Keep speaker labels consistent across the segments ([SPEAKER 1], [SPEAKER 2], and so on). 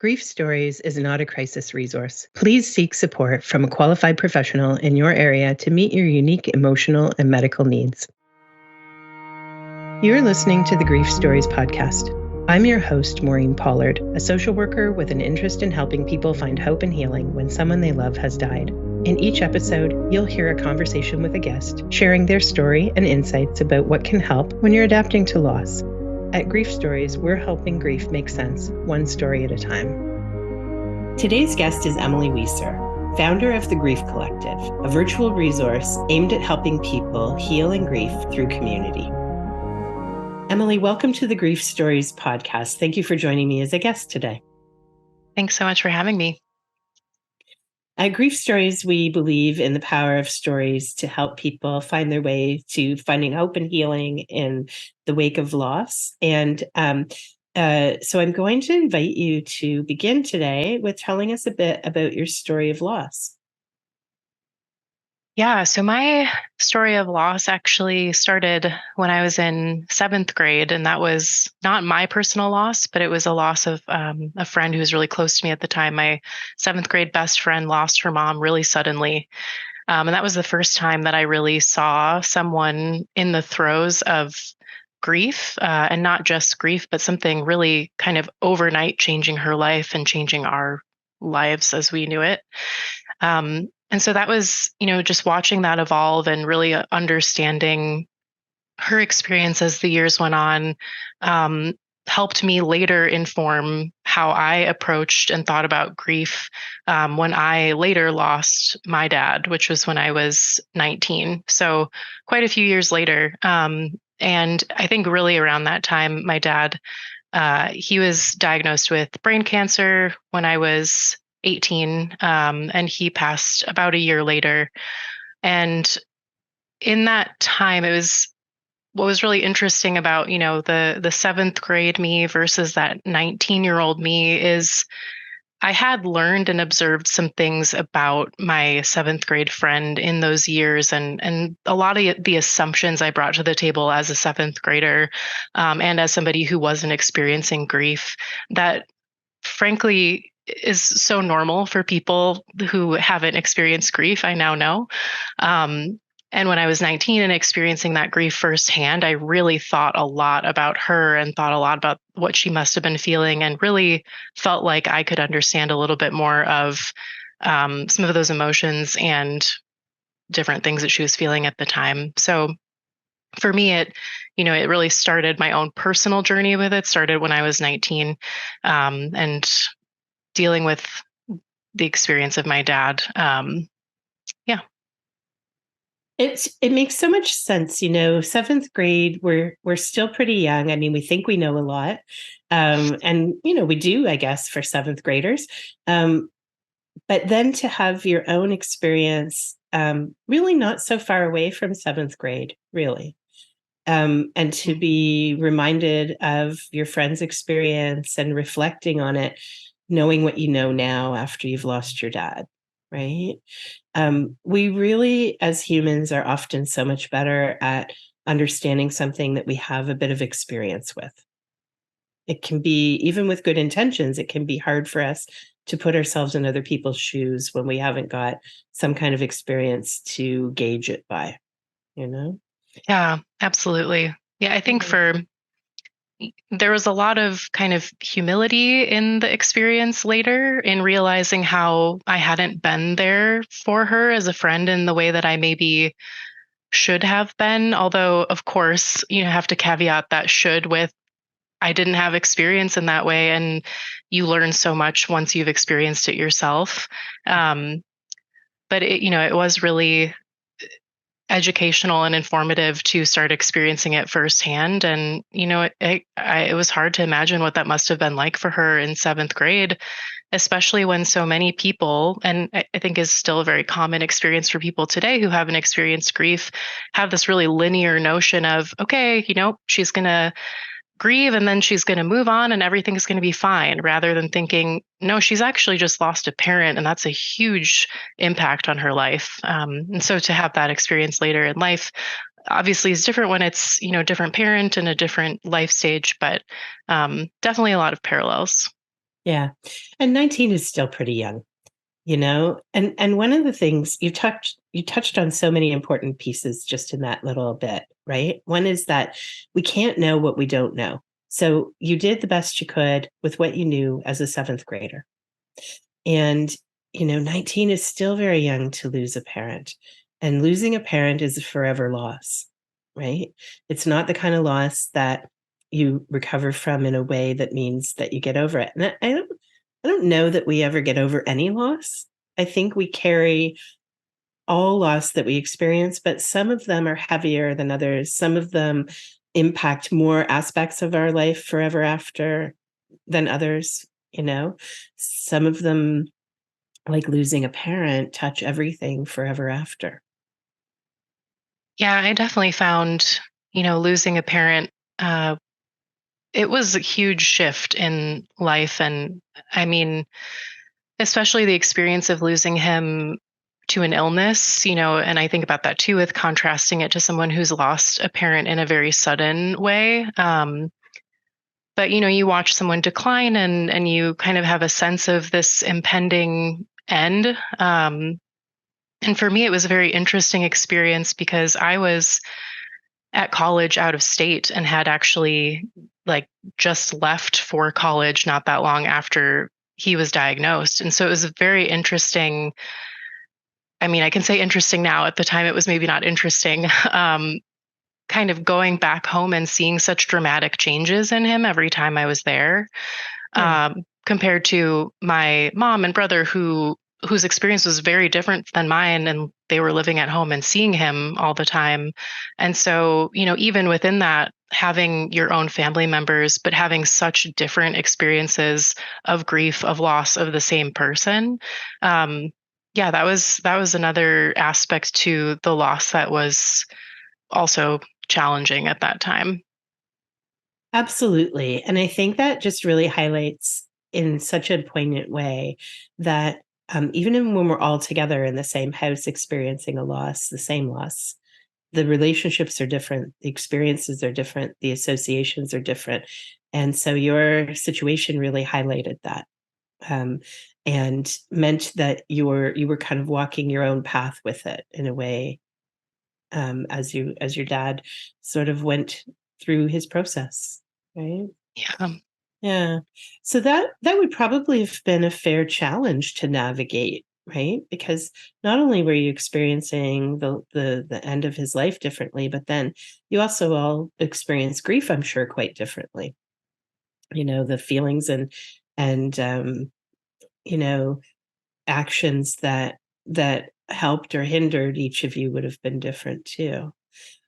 [SPEAKER 1] Grief Stories is not a crisis resource. Please seek support from a qualified professional in your area to meet your unique emotional and medical needs. You're listening to the Grief Stories podcast. I'm your host, Maureen Pollard, a social worker with an interest in helping people find hope and healing when someone they love has died. In each episode, you'll hear a conversation with a guest, sharing their story and insights about what can help when you're adapting to loss. At Grief Stories, we're helping grief make sense, one story at a time. Today's guest is Emily Wisser, founder of the Grief Collective, a virtual resource aimed at helping people heal and grief through community. Emily, welcome to the Grief Stories podcast. Thank you for joining me as a guest today.
[SPEAKER 2] Thanks so much for having me.
[SPEAKER 1] At Grief Stories, we believe in the power of stories to help people find their way to finding hope and healing in the wake of loss. And so I'm going to invite you to begin today with telling us a bit about your story of loss.
[SPEAKER 2] Yeah, so my story of loss actually started when I was in 7th grade, and that was not my personal loss, but it was a loss of a friend who was really close to me at the time. My 7th grade best friend lost her mom really suddenly. And that was the first time that I really saw someone in the throes of grief, and not just grief, but something really kind of overnight changing her life and changing our lives as we knew it. And so that was, just watching that evolve and really understanding her experience as the years went on, helped me later inform how I approached and thought about grief when I later lost my dad, which was when I was 19. So quite a few years later. And I think really around that time, my dad, he was diagnosed with brain cancer when I was 18, and he passed about a year later. And in that time, it was what was really interesting about, the 7th grade me versus that 19-year-old me is I had learned and observed some things about my 7th grade friend in those years, and a lot of the assumptions I brought to the table as a 7th grader, and as somebody who wasn't experiencing grief, that frankly is so normal for people who haven't experienced grief, I now know. And when I was 19 and experiencing that grief firsthand, I really thought a lot about her and thought a lot about what she must have been feeling, and really felt like I could understand a little bit more of some of those emotions and different things that she was feeling at the time. So for me, it really started my own personal journey with it, started when I was 19, and dealing with the experience of my dad. Yeah.
[SPEAKER 1] It makes so much sense. 7th grade, we're still pretty young. I mean, we think we know a lot. And, we do, I guess, for 7th graders. But then to have your own experience, really not so far away from 7th grade, really. And to be reminded of your friend's experience and reflecting on it, knowing what you know now after you've lost your dad, right? We really, as humans, are often so much better at understanding something that we have a bit of experience with. It can be, even with good intentions, it can be hard for us to put ourselves in other people's shoes when we haven't got some kind of experience to gauge it by,
[SPEAKER 2] Yeah, absolutely. Yeah, I think there was a lot of kind of humility in the experience later, in realizing how I hadn't been there for her as a friend in the way that I maybe should have been. Although, of course, have to caveat that should with I didn't have experience in that way. And you learn so much once you've experienced it yourself. But it was really educational and informative to start experiencing it firsthand. And, it was hard to imagine what that must have been like for her in 7th grade, especially when so many people, and I think is still a very common experience for people today who haven't experienced grief, have this really linear notion of, okay, she's going to grieve and then she's going to move on and everything's going to be fine, rather than thinking, no, she's actually just lost a parent and that's a huge impact on her life. And so to have that experience later in life obviously is different when it's, different parent and a different life stage, but definitely a lot of parallels.
[SPEAKER 1] Yeah. And 19 is still pretty young, you know? And one of the things you touched on so many important pieces just in that little bit, right? One is that we can't know what we don't know. So you did the best you could with what you knew as a seventh grader. And, 19 is still very young to lose a parent. And losing a parent is a forever loss, right? It's not the kind of loss that you recover from in a way that means that you get over it. And I don't know that we ever get over any loss. I think we carry all loss that we experience, but some of them are heavier than others. Some of them impact more aspects of our life forever after than others, you know? Some of them, like losing a parent, touch everything forever after.
[SPEAKER 2] Yeah, I definitely found, losing a parent, uh, it was a huge shift in life. And I mean, especially the experience of losing him to an illness, and I think about that too with contrasting it to someone who's lost a parent in a very sudden way. But you watch someone decline, and you kind of have a sense of this impending end. And for me, it was a very interesting experience because I was at college out of state and had actually like just left for college not that long after he was diagnosed. And so it was very interesting. I mean, I can say interesting now. At the time, it was maybe not interesting. Kind of going back home and seeing such dramatic changes in him every time I was there,
[SPEAKER 1] Yeah.
[SPEAKER 2] compared to my mom and brother whose experience was very different than mine, and they were living at home and seeing him all the time. And so, even within that, having your own family members but having such different experiences of grief, of loss of the same person. Yeah, that was another aspect to the loss that was also challenging at that time.
[SPEAKER 1] Absolutely. And I think that just really highlights in such a poignant way that when we're all together in the same house experiencing a loss, the same loss, the relationships are different, the experiences are different, the associations are different. And so your situation really highlighted that, um, and meant that you were kind of walking your own path with it in a way, as your dad sort of went through his process, right?
[SPEAKER 2] Yeah.
[SPEAKER 1] Yeah. So that would probably have been a fair challenge to navigate, right? Because not only were you experiencing the end of his life differently, but then you also all experience grief, I'm sure, quite differently. The feelings and you know, actions that helped or hindered each of you would have been different too.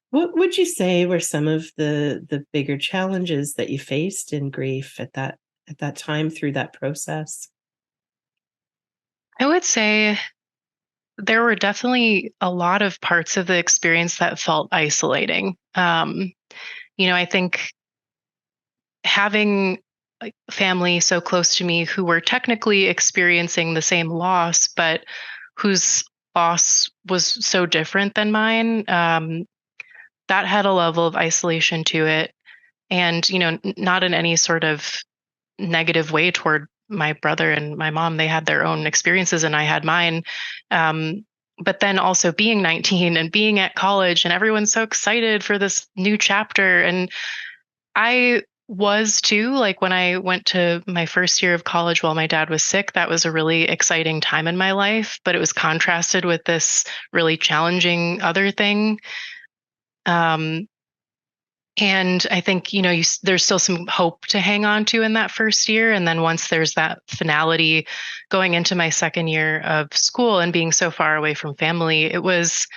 [SPEAKER 1] What would you say were some of the bigger challenges that you faced in grief at that time through that process?
[SPEAKER 2] I would say there were definitely a lot of parts of the experience that felt isolating. I think having like family so close to me who were technically experiencing the same loss, but whose loss was so different than mine, that had a level of isolation to it. And, not in any sort of negative way toward my brother and my mom. They had their own experiences and I had mine. Um, but then also being 19 and being at college and everyone's so excited for this new chapter. And I was too, like when I went to my first year of college while my dad was sick, that was a really exciting time in my life, but it was contrasted with this really challenging other thing. Um, and I think, there's still some hope to hang on to in that first year. And then once there's that finality going into my second year of school and being so far away from family, it was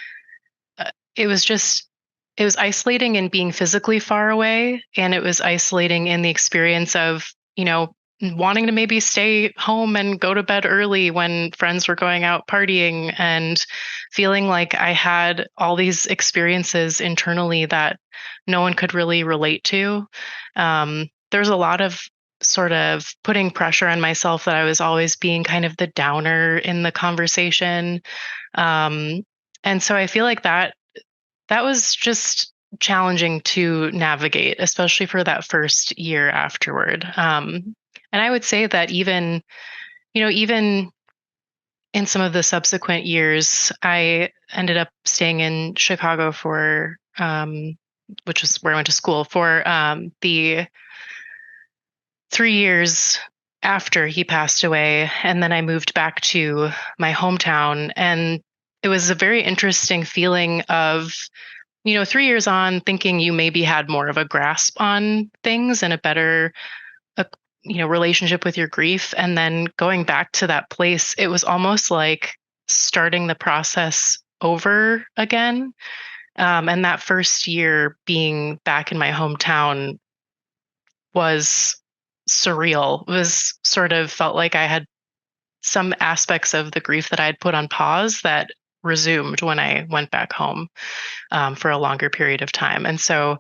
[SPEAKER 2] it was isolating in being physically far away. And it was isolating in the experience of, wanting to maybe stay home and go to bed early when friends were going out partying and feeling like I had all these experiences internally that no one could really relate to. There's a lot of sort of putting pressure on myself that I was always being kind of the downer in the conversation. Um, and so I feel like that was just challenging to navigate, especially for that first year afterward. And I would say that even in some of the subsequent years, I ended up staying in Chicago for, which is where I went to school for, the 3 years after he passed away. And then I moved back to my hometown. And it was a very interesting feeling of, 3 years on, thinking you maybe had more of a grasp on things and a better, uh, relationship with your grief. And then going back to that place, it was almost like starting the process over again. And that first year being back in my hometown was surreal. It was sort of felt like I had some aspects of the grief that I had put on pause that resumed when I went back home, for a longer period of time. And so,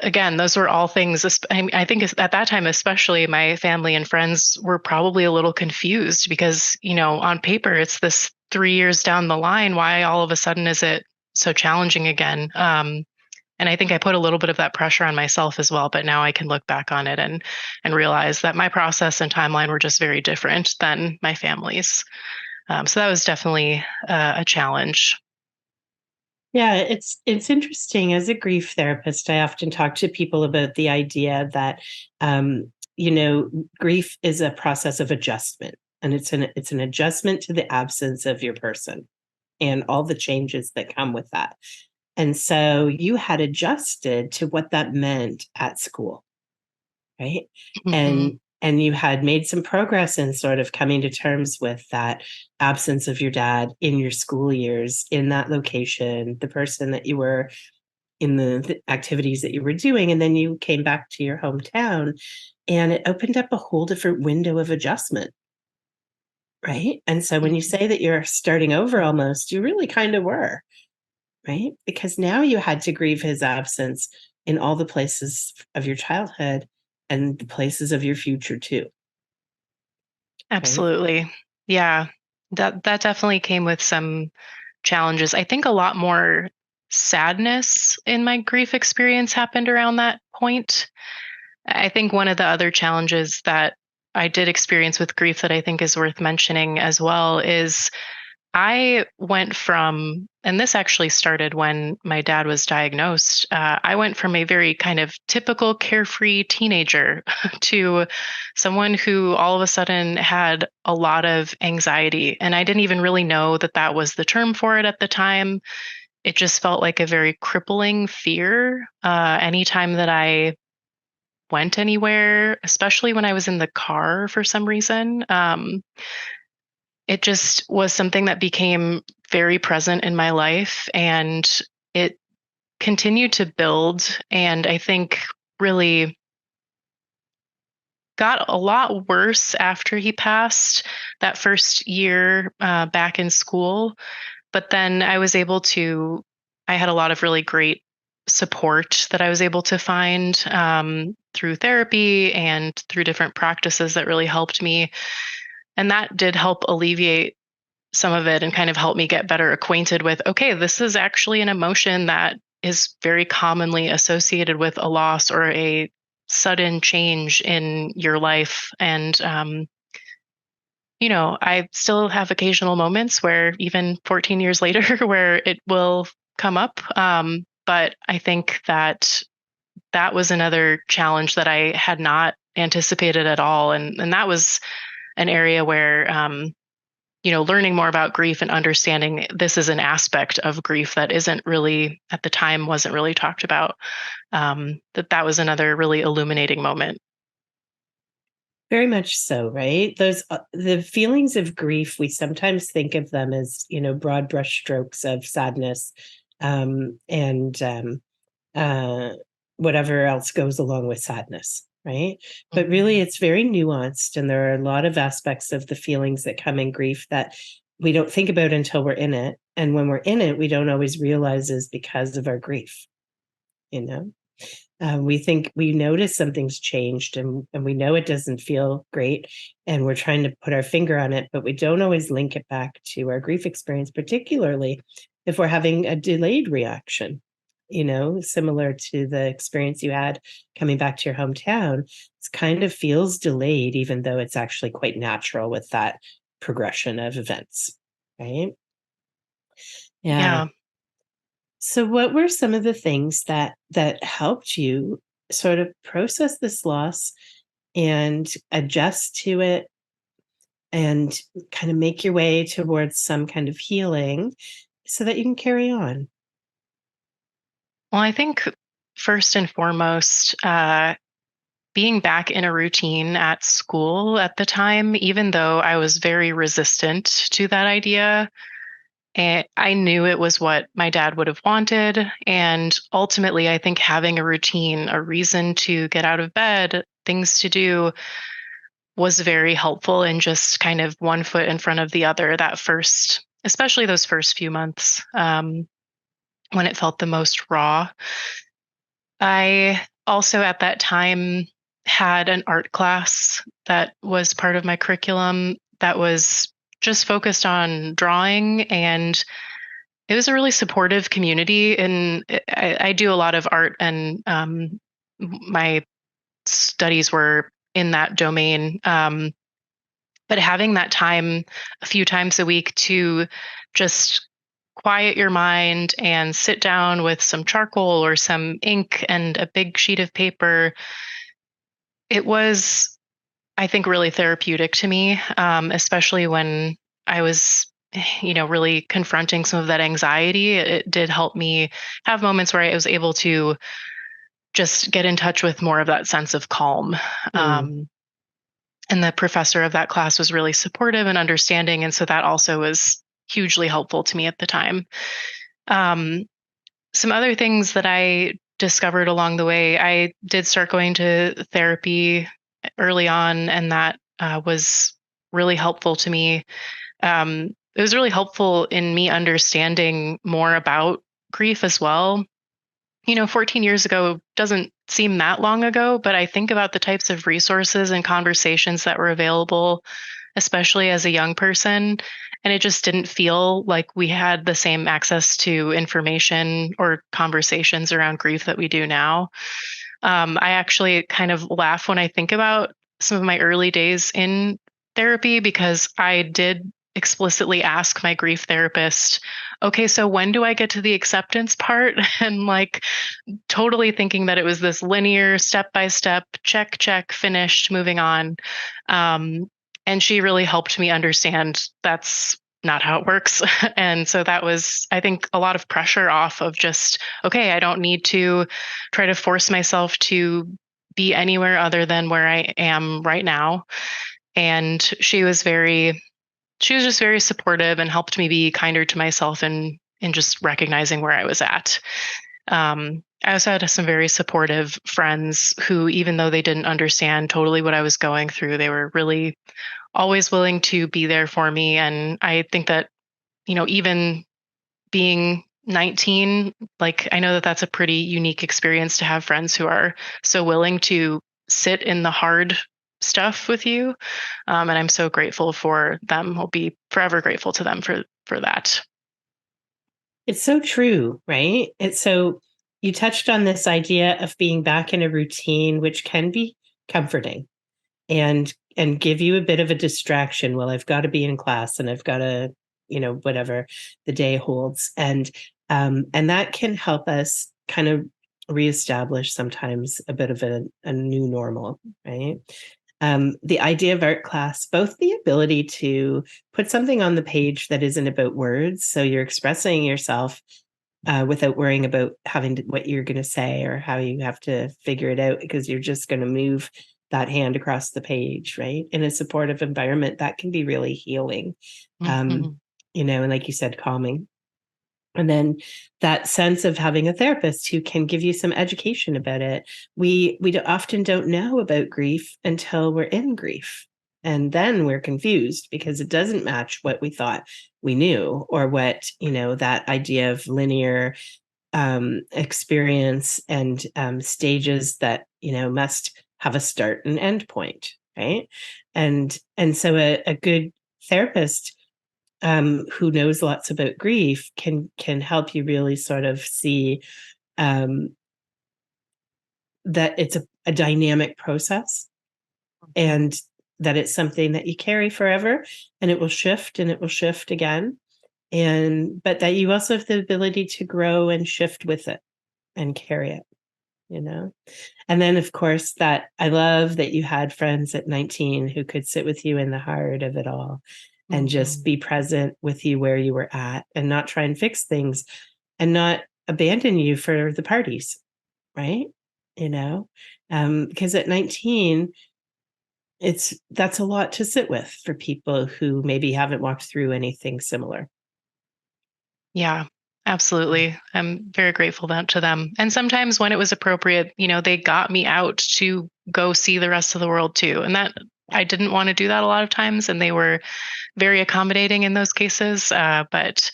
[SPEAKER 2] again, those were all things. I think at that time, especially, my family and friends were probably a little confused because, on paper, it's this 3 years down the line. Why all of a sudden is it so challenging again? And I think I put a little bit of that pressure on myself as well. But now I can look back on it and realize that my process and timeline were just very different than my family's. So that was definitely a challenge.
[SPEAKER 1] Yeah, it's interesting. As a grief therapist, I often talk to people about the idea that grief is a process of adjustment, and it's an adjustment to the absence of your person and all the changes that come with that. And so you had adjusted to what that meant at school, right?
[SPEAKER 2] Hmm.
[SPEAKER 1] And you had made some progress in sort of coming to terms with that absence of your dad in your school years, in that location, the person that you were, in the activities that you were doing. And then you came back to your hometown, and it opened up a whole different window of adjustment, right? And so when you say that you're starting over almost, you really kind of were, right? Because now you had to grieve his absence in all the places of your childhood and the places of your future too, right?
[SPEAKER 2] Absolutely. Yeah. That definitely came with some challenges. I think a lot more sadness in my grief experience happened around that point. I think one of the other challenges that I did experience with grief that I think is worth mentioning as well is I went from, and this actually started when my dad was diagnosed. I went from a very kind of typical carefree teenager to someone who all of a sudden had a lot of anxiety. And I didn't even really know that that was the term for it at the time. It just felt like a very crippling fear. Anytime that I went anywhere, especially when I was in the car for some reason. It just was something that became very present in my life, and it continued to build. And I think really got a lot worse after he passed that first year back in school. But then I had a lot of really great support that I was able to find through therapy and through different practices that really helped me. And that did help alleviate some of it and kind of help me get better acquainted with, okay, this is actually an emotion that is very commonly associated with a loss or a sudden change in your life. And, I still have occasional moments where, even 14 years later, where it will come up. But I think that that was another challenge that I had not anticipated at all. And that was an area where, learning more about grief and understanding this is an aspect of grief that isn't really, at the time, wasn't really talked about. That was another really illuminating moment.
[SPEAKER 1] Very much so, right? Those the feelings of grief, we sometimes think of them as, broad brush strokes of sadness, and uh, whatever else goes along with sadness, right? But really,
[SPEAKER 2] Mhm.
[SPEAKER 1] it's very nuanced, and there are a lot of aspects of the feelings that come in grief that we don't think about until we're in it. And when we're in it, we don't always realize is because of our grief, you know? We think we notice something's changed, and we know it doesn't feel great, and we're trying to put our finger on it, but we don't always link it back to our grief experience, particularly if we're having a delayed reaction. similar to the experience you had coming back to your hometown. It kind of feels delayed, even though it's actually quite natural with that progression of events, right? Yeah.
[SPEAKER 2] Yeah.
[SPEAKER 1] So what were some of the things that helped you sort of process this loss and adjust to it and kind of make your way towards some kind of healing so that you can carry on?
[SPEAKER 2] Well, I think first and foremost, being back in a routine at school at the time, even though I was very resistant to that idea, and I knew it was what my dad would have wanted. And ultimately, I think having a routine, a reason to get out of bed, things to do was very helpful in just kind of one foot in front of the other that first, especially those first few months when it felt the most raw. I also at that time had an art class that was part of my curriculum that was just focused on drawing, and it was a really supportive community. And I do a lot of art, and my studies were in that domain. But having that time a few times a week to just quiet your mind and sit down with some charcoal or some ink and a big sheet of paper, it was, I think, really therapeutic to me, especially when I was, really confronting some of that anxiety. It did help me have moments where I was able to just get in touch with more of that sense of calm.
[SPEAKER 1] Mm.
[SPEAKER 2] Um, and the professor of that class was really supportive and understanding. And so that also was hugely helpful to me at the time. Um, some other things that I discovered along the way, I did start going to therapy early on, and that was really helpful to me. It was really helpful in me understanding more about grief as well. 14 years ago doesn't seem that long ago, but I think about the types of resources and conversations that were available, especially as a young person. And it just didn't feel like we had the same access to information or conversations around grief that we do now. I actually kind of laugh when I think about some of my early days in therapy because I did explicitly ask my grief therapist, okay, so when do I get to the acceptance part? And like totally thinking that it was this linear step by step, check, check, finished, moving on. Um, and she really helped me understand that's not how it works. And so that was, I think, a lot of pressure off of just, okay, I don't need to try to force myself to be anywhere other than where I am right now. And she was just very supportive and helped me be kinder to myself and in just recognizing where I was at. I also had some very supportive friends who, even though they didn't understand totally what I was going through, they were really always willing to be there for me. And I think that, even being 19, like I know that that's a pretty unique experience to have friends who are so willing to sit in the hard stuff with you. And I'm so grateful for them. I'll be forever grateful to them for that.
[SPEAKER 1] It's so true, right? It's so you touched on this idea of being back in a routine, which can be comforting and give you a bit of a distraction. Well, I've got to be in class and I've got to, whatever the day holds. And that can help us kind of reestablish sometimes a bit of a new normal, right? The idea of art class, both the ability to put something on the page that isn't about words, so you're expressing yourself without worrying about what you're going to say or how you have to figure it out because you're just going to move that hand across the page, right? In a supportive environment, that can be really healing, um,
[SPEAKER 2] Mhm.
[SPEAKER 1] and like you said, calming. And then that sense of having a therapist who can give you some education about it. We often don't know about grief until we're in grief. And then we're confused because it doesn't match what we thought we knew or what, that idea of linear experience and stages that, must have a start and end point, right? And so a good therapist who knows lots about grief can help you really sort of see um, that it's a dynamic process,
[SPEAKER 2] Mhm.
[SPEAKER 1] and that it's something that you carry forever, and it will shift and it will shift again. And but that you also have the ability to grow and shift with it and carry it, you know? And then, of course, that I love that you had friends at 19 who could sit with you in the heart of it all and just
[SPEAKER 2] Mhm.
[SPEAKER 1] be present with you where you were at and not try and fix things and not abandon you for the parties, right? You know, because at 19, that's a lot to sit with for people who maybe haven't walked through anything similar.
[SPEAKER 2] Yeah, absolutely. I'm very grateful to them. And sometimes when it was appropriate, they got me out to go see the rest of the world too. And that I didn't want to do that a lot of times. And they were very accommodating in those cases. But,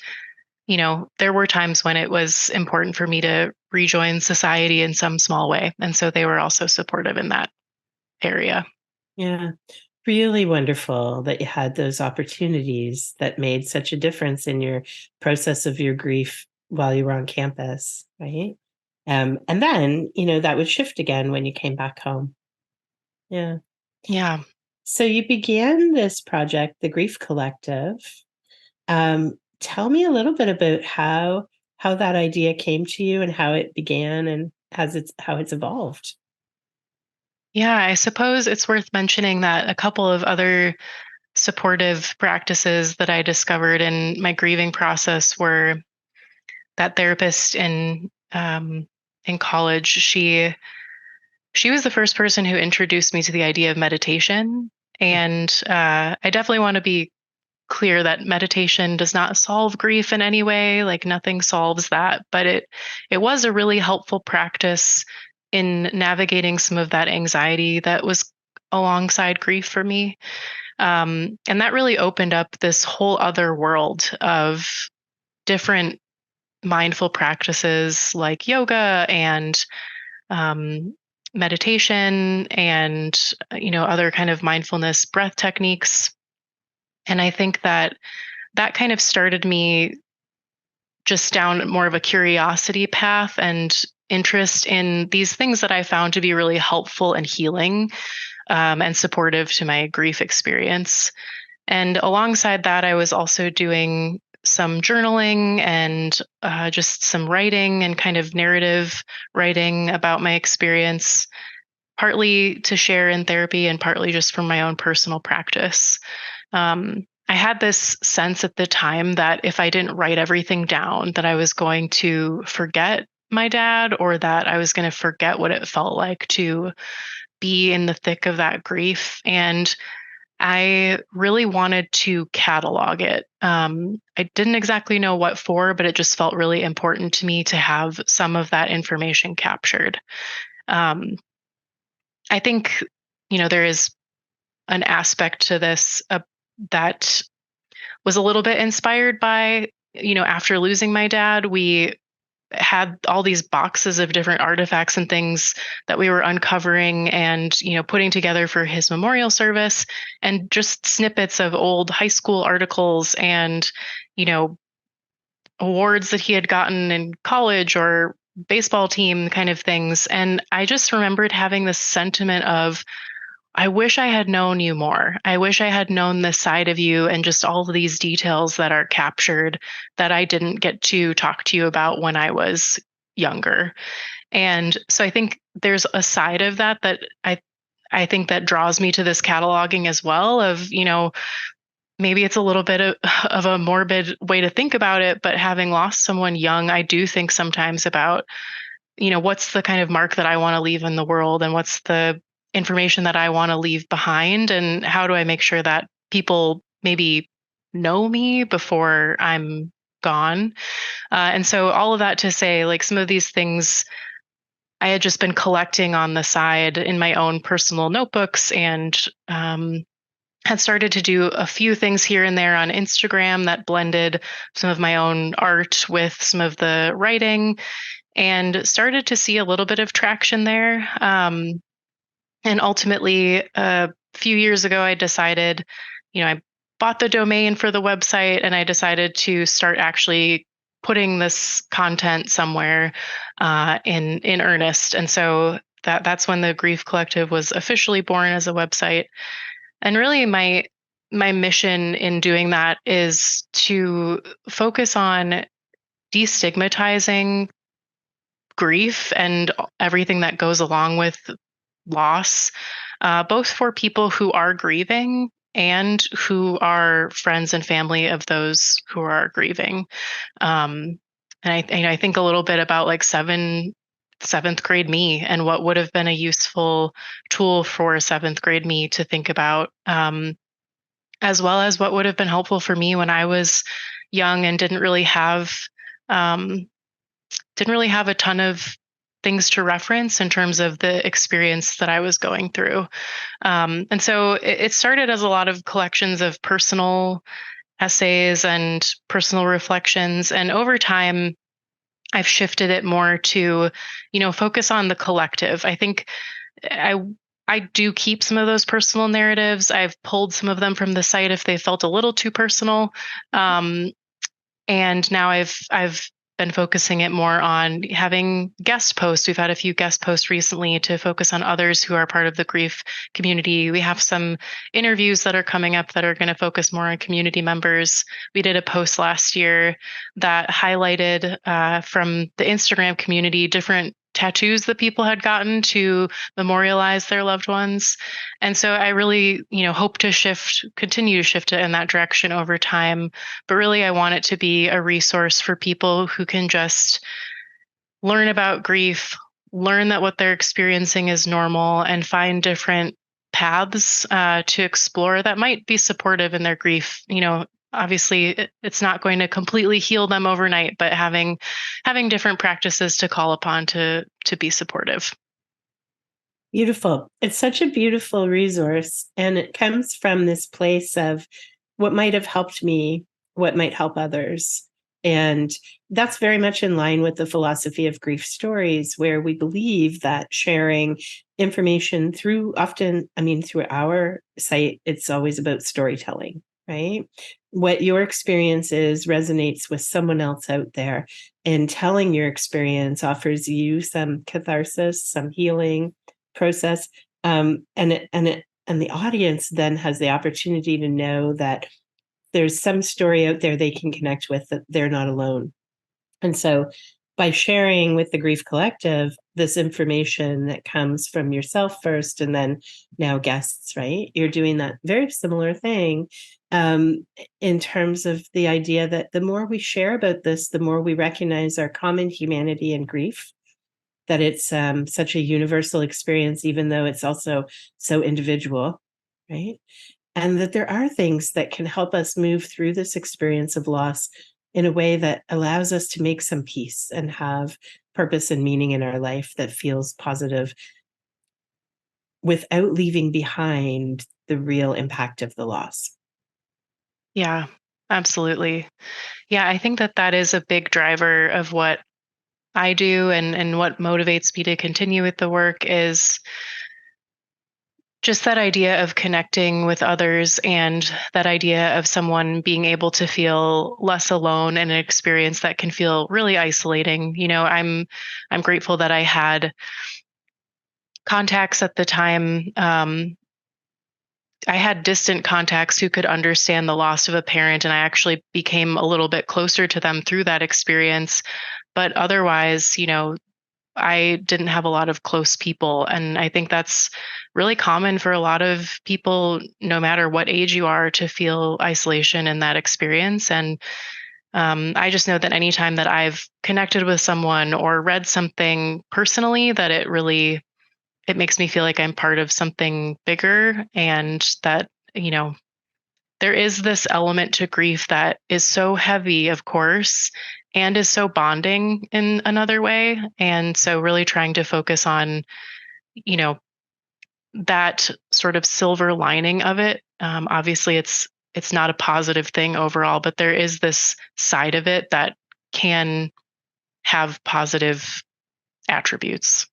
[SPEAKER 2] there were times when it was important for me to rejoin society in some small way. And so they were also supportive in that area.
[SPEAKER 1] Yeah. Really wonderful that you had those opportunities that made such a difference in your process of your grief while you were on campus, right? And then, that would shift again when you came back home. Yeah.
[SPEAKER 2] Yeah.
[SPEAKER 1] So you began this project, the Grief Collective. Tell me a little bit about how that idea came to you and how it began and how it's evolved.
[SPEAKER 2] Yeah. I suppose it's worth mentioning that a couple of other supportive practices that I discovered in my grieving process were that therapist in college. She was the first person who introduced me to the idea of meditation, and I definitely want to be clear that meditation does not solve grief in any way. Like nothing solves that, but it was a really helpful practice in navigating some of that anxiety that was alongside grief for me. And that really opened up this whole other world of different mindful practices like yoga and um, meditation and other kind of mindfulness breath techniques. And I think that that kind of started me just down more of a curiosity path and interest in these things that I found to be really helpful and healing, and supportive to my grief experience. And alongside that, I was also doing some journaling and just some writing and kind of narrative writing about my experience, partly to share in therapy and partly just from my own personal practice. I had this sense at the time that if I didn't write everything down, that I was going to forget my dad, or that I was going to forget what it felt like to be in the thick of that grief. And I really wanted to catalog it. I didn't exactly know what for, but it just felt really important to me to have some of that information captured. Um, I think, there is an aspect to this that was a little bit inspired by, after losing my dad, we had all these boxes of different artifacts and things that we were uncovering and putting together for his memorial service, and just snippets of old high school articles and you know awards that he had gotten in college or baseball team kind of things. And I just remembered having this sentiment of, I wish I had known you more. I wish I had known this side of you and just all of these details that are captured that I didn't get to talk to you about when I was younger. And so I think there's a side of that that I think that draws me to this cataloging as well of, maybe it's a little bit of a morbid way to think about it, but having lost someone young, I do think sometimes about, what's the kind of mark that I want to leave in the world, and what's the information that I want to leave behind, and how do I make sure that people maybe know me before I'm gone. And so all of that to say, like, some of these things I had just been collecting on the side in my own personal notebooks, and had started to do a few things here and there on Instagram that blended some of my own art with some of the writing, and started to see a little bit of traction there. And ultimately, a few years ago, I decided, I bought the domain for the website, and I decided to start actually putting this content somewhere in earnest. And so that's when the Grief Collective was officially born as a website. And really, my mission in doing that is to focus on destigmatizing grief and everything that goes along with loss, both for people who are grieving and who are friends and family of those who are grieving. Um, and I think a little bit about like seventh grade me and what would have been a useful tool for seventh grade me to think about, as well as what would have been helpful for me when I was young and um, didn't really have a ton of things to reference in terms of the experience that I was going through. And so it started as a lot of collections of personal essays and personal reflections. And over time, I've shifted it more to, focus on the collective. I think I I do keep some of those personal narratives. I've pulled some of them from the site if they felt a little too personal. Um, and now I've been focusing it more on having guest posts. We've had a few guest posts recently to focus on others who are part of the grief community. We have some interviews that are coming up that are going to focus more on community members. We did a post last year that highlighted from the Instagram community different tattoos that people had gotten to memorialize their loved ones. And so I really, hope to continue to shift it in that direction over time. But really, I want it to be a resource for people who can just learn about grief, learn that what they're experiencing is normal, and find different paths to explore that might be supportive in their grief. Obviously, it's not going to completely heal them overnight, but having different practices to call upon to be supportive.
[SPEAKER 1] Beautiful. It's such a beautiful resource. And it comes from this place of what might have helped me, what might help others. And that's very much in line with the philosophy of grief stories, where we believe that sharing information through our site, it's always about storytelling, right? What your experience is resonates with someone else out there, and telling your experience offers you some catharsis, some healing process, and the audience then has the opportunity to know that there's some story out there they can connect with, that they're not alone. And so by sharing with the Grief Collective this information that comes from yourself first and then now guests, right? You're doing that very similar thing, in terms of the idea that the more we share about this, the more we recognize our common humanity and grief, that it's such a universal experience, even though it's also so individual, right? And that there are things that can help us move through this experience of loss in a way that allows us to make some peace and have purpose and meaning in our life that feels positive, without leaving behind the real impact of the loss.
[SPEAKER 2] Yeah, absolutely. Yeah, I think that is a big driver of what I do and what motivates me to continue with the work is just that idea of connecting with others and that idea of someone being able to feel less alone in an experience that can feel really isolating. I'm grateful that I had contacts at the time. I had distant contacts who could understand the loss of a parent, and I actually became a little bit closer to them through that experience. But otherwise, I didn't have a lot of close people. And I think that's really common for a lot of people, no matter what age you are, to feel isolation in that experience. And I just know that anytime that I've connected with someone or read something personally, that it makes me feel like I'm part of something bigger, and that, there is this element to grief that is so heavy, of course, and is so bonding in another way. And so really trying to focus on, you know, that sort of silver lining of it. Obviously it's not a positive thing overall, but there is this side of it that can have positive attributes.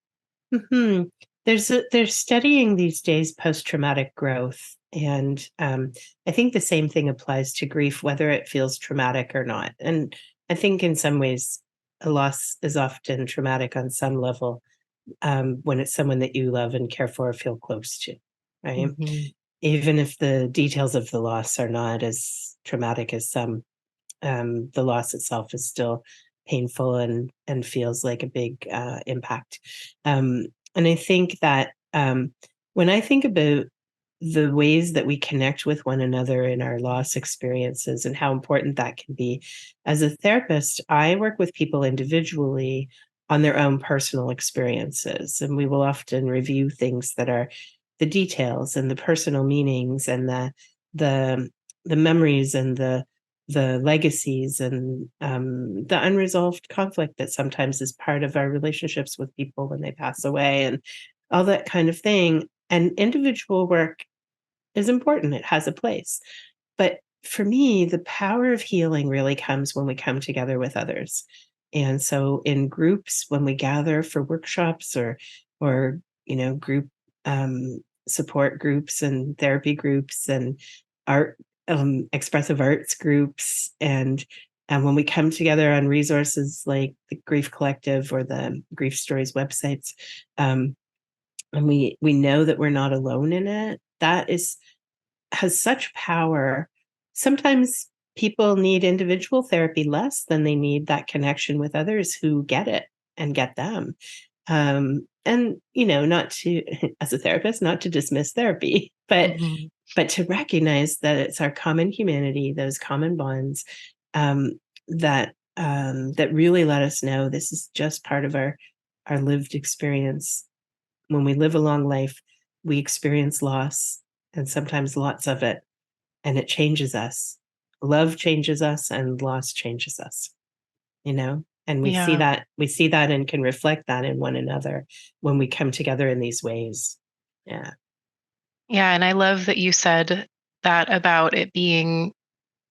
[SPEAKER 1] Mm-hmm. There's studying these days post-traumatic growth, and I think the same thing applies to grief, whether it feels traumatic or not. And I think in some ways, a loss is often traumatic on some level, when it's someone that you love and care for or feel close to, right?
[SPEAKER 2] Mhm.
[SPEAKER 1] Even if the details of the loss are not as traumatic as some, the loss itself is still painful and feels like a big impact. And I think that when I think about the ways that we connect with one another in our loss experiences and how important that can be, as a therapist, I work with people individually on their own personal experiences, and we will often review things that are the details and the personal meanings and the the memories and the legacies and the unresolved conflict that sometimes is part of our relationships with people when they pass away and all that kind of thing. And individual work is important. It has a place. But for me, the power of healing really comes when we come together with others. And so in groups, when we gather for workshops or group support groups and therapy groups and art expressive arts groups and when we come together on resources like the Grief Collective or the Grief Stories websites, um, and we know that we're not alone in it, that is has such power. Sometimes people need individual therapy less than they need that connection with others who get it and get them. And not to as a therapist, not to dismiss therapy,
[SPEAKER 2] Mhm.
[SPEAKER 1] but to recognize that it's our common humanity, those common bonds, um, that really let us know this is just part of our lived experience. When we live a long life, we experience loss and sometimes lots of it, and it changes us. Love changes us and loss changes us, you know? And
[SPEAKER 2] Yeah.
[SPEAKER 1] we see that and can reflect that in one another when we come together in these ways. Yeah.
[SPEAKER 2] Yeah. And I love that you said that about it being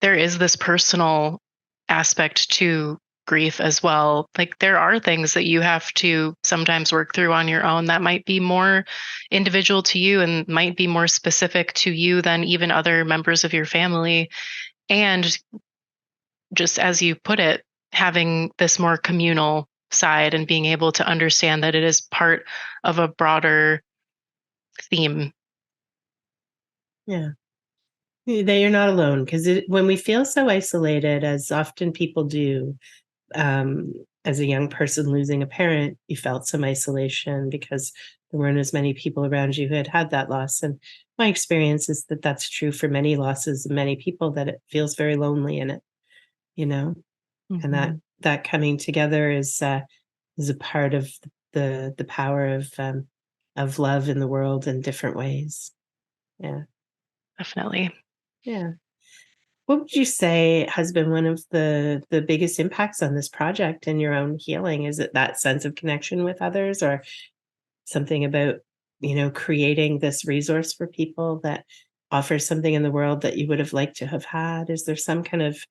[SPEAKER 2] there is this personal aspect to grief as well. Like there are things that you have to sometimes work through on your own that might be more individual to you and might be more specific to you than even other members of your family. And just as you put it, having this more communal side and being able to understand that it is part of a broader theme.
[SPEAKER 1] Yeah. That you're not alone because when we feel so isolated, as often people do, um, as a young person losing a parent, you felt some isolation because there weren't as many people around you who had had that loss. And my experience is that that's true for many losses and many people, that it feels very lonely in it, you know, and that
[SPEAKER 2] Mhm.
[SPEAKER 1] that coming together is a part of the power of love in the world in different ways. Yeah.
[SPEAKER 2] Definitely.
[SPEAKER 1] Yeah. What would you say has been one of the biggest impacts on this project and your own healing? Is it that sense of connection with others or something about, creating this resource for people that offers something in the world that you would have liked to have had? Is there some kind of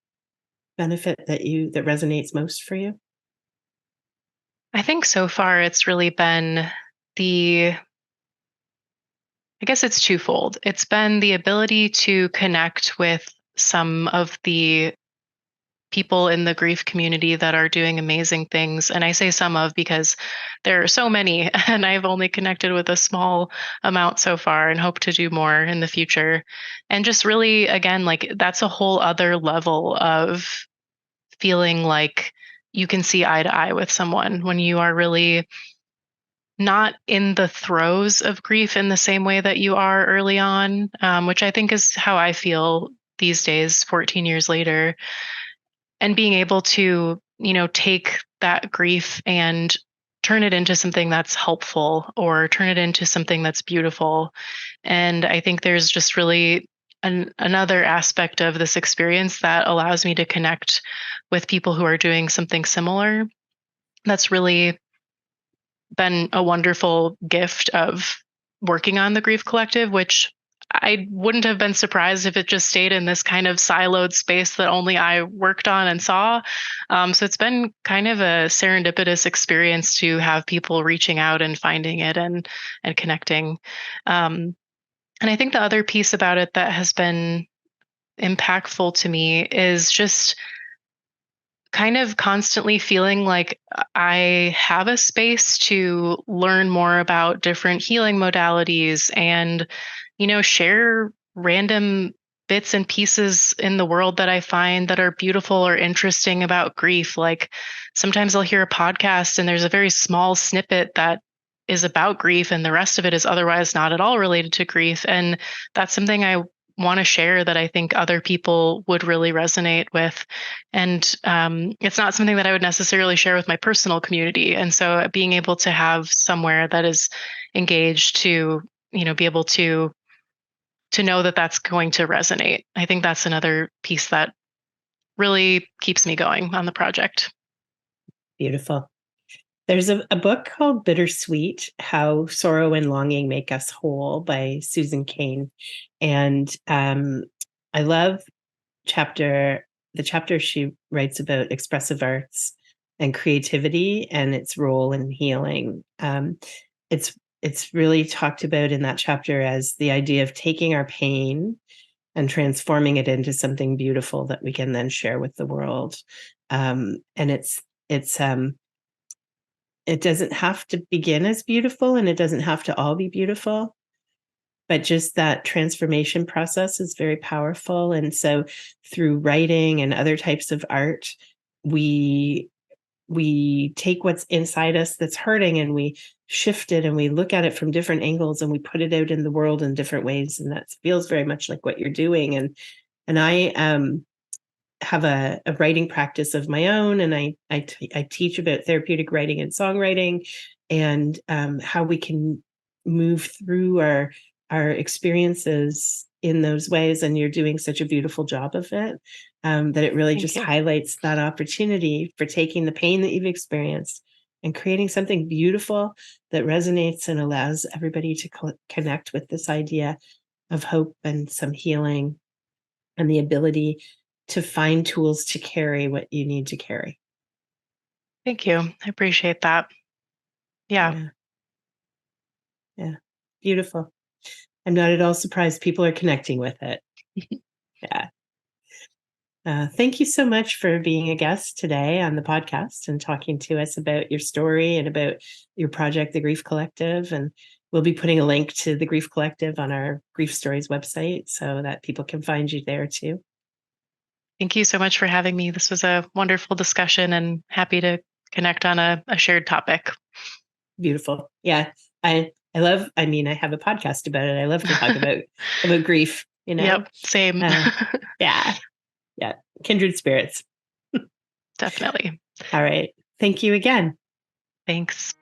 [SPEAKER 1] benefit that resonates most for you?
[SPEAKER 2] I think so far it's really been the I guess it's twofold. It's been the ability to connect with some of the people in the grief community that are doing amazing things. And I say some of because there are so many, and I've only connected with a small amount so far and hope to do more in the future. And just really, again, like that's a whole other level of feeling like you can see eye to eye with someone when you are really not in the throes of grief in the same way that you are early on, which I think is how I feel these days, 14 years later, and being able to, take that grief and turn it into something that's helpful or turn it into something that's beautiful. And I think there's just really another aspect of this experience that allows me to connect with people who are doing something similar. That's really been a wonderful gift of working on the Grief Collective, which I wouldn't have been surprised if it just stayed in this kind of siloed space that only I worked on and saw. So it's been kind of a serendipitous experience to have people reaching out and finding it and connecting. Um, and I think the other piece about it that has been impactful to me is just kind of constantly feeling like I have a space to learn more about different healing modalities and, share random bits and pieces in the world that I find that are beautiful or interesting about grief. Like sometimes I'll hear a podcast and there's a very small snippet that is about grief and the rest of it is otherwise not at all related to grief. And that's something I want to share that I think other people would really resonate with. And it's not something that I would necessarily share with my personal community. And so being able to have somewhere that is engaged to, be able to know that that's going to resonate. I think that's another piece that really keeps me going on the project.
[SPEAKER 1] Beautiful. There's a book called Bittersweet, How Sorrow and Longing Make Us Whole by Susan Cain. And I love the chapter she writes about expressive arts and creativity and its role in healing. It's really talked about in that chapter as the idea of taking our pain and transforming it into something beautiful that we can then share with the world. And it doesn't have to begin as beautiful and it doesn't have to all be beautiful, but just that transformation process is very powerful. And so through writing and other types of art, we take what's inside us that's hurting and we shift it and we look at it from different angles and we put it out in the world in different ways. And that feels very much like what you're doing. And I have a writing practice of my own, and I teach about therapeutic writing and songwriting, and how we can move through our experiences in those ways. And you're doing such a beautiful job of it, that it really just highlights that opportunity for taking the pain that you've experienced and creating something beautiful that resonates and allows everybody to connect with this idea of hope and some healing and the ability to find tools to carry what you need to carry.
[SPEAKER 2] Thank you. I appreciate that. Yeah.
[SPEAKER 1] Beautiful. I'm not at all surprised people are connecting with it. Yeah. Thank you so much for being a guest today on the podcast and talking to us about your story and about your project, The Grief Collective. And we'll be putting a link to The Grief Collective on our Grief Stories website so that people can find you there too.
[SPEAKER 2] Thank you so much for having me. This was a wonderful discussion and happy to connect on a shared topic.
[SPEAKER 1] Beautiful. Yeah. I have a podcast about it. I love to talk about grief,
[SPEAKER 2] Yep. Same.
[SPEAKER 1] Yeah. Kindred spirits.
[SPEAKER 2] Definitely.
[SPEAKER 1] All right. Thank you again.
[SPEAKER 2] Thanks.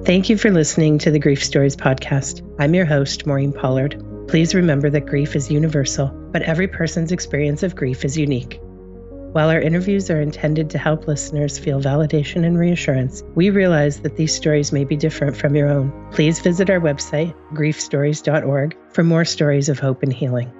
[SPEAKER 1] Thank you for listening to the Grief Stories podcast. I'm your host, Maureen Pollard. Please remember that grief is universal, but every person's experience of grief is unique. While our interviews are intended to help listeners feel validation and reassurance, we realize that these stories may be different from your own. Please visit our website, griefstories.org, for more stories of hope and healing.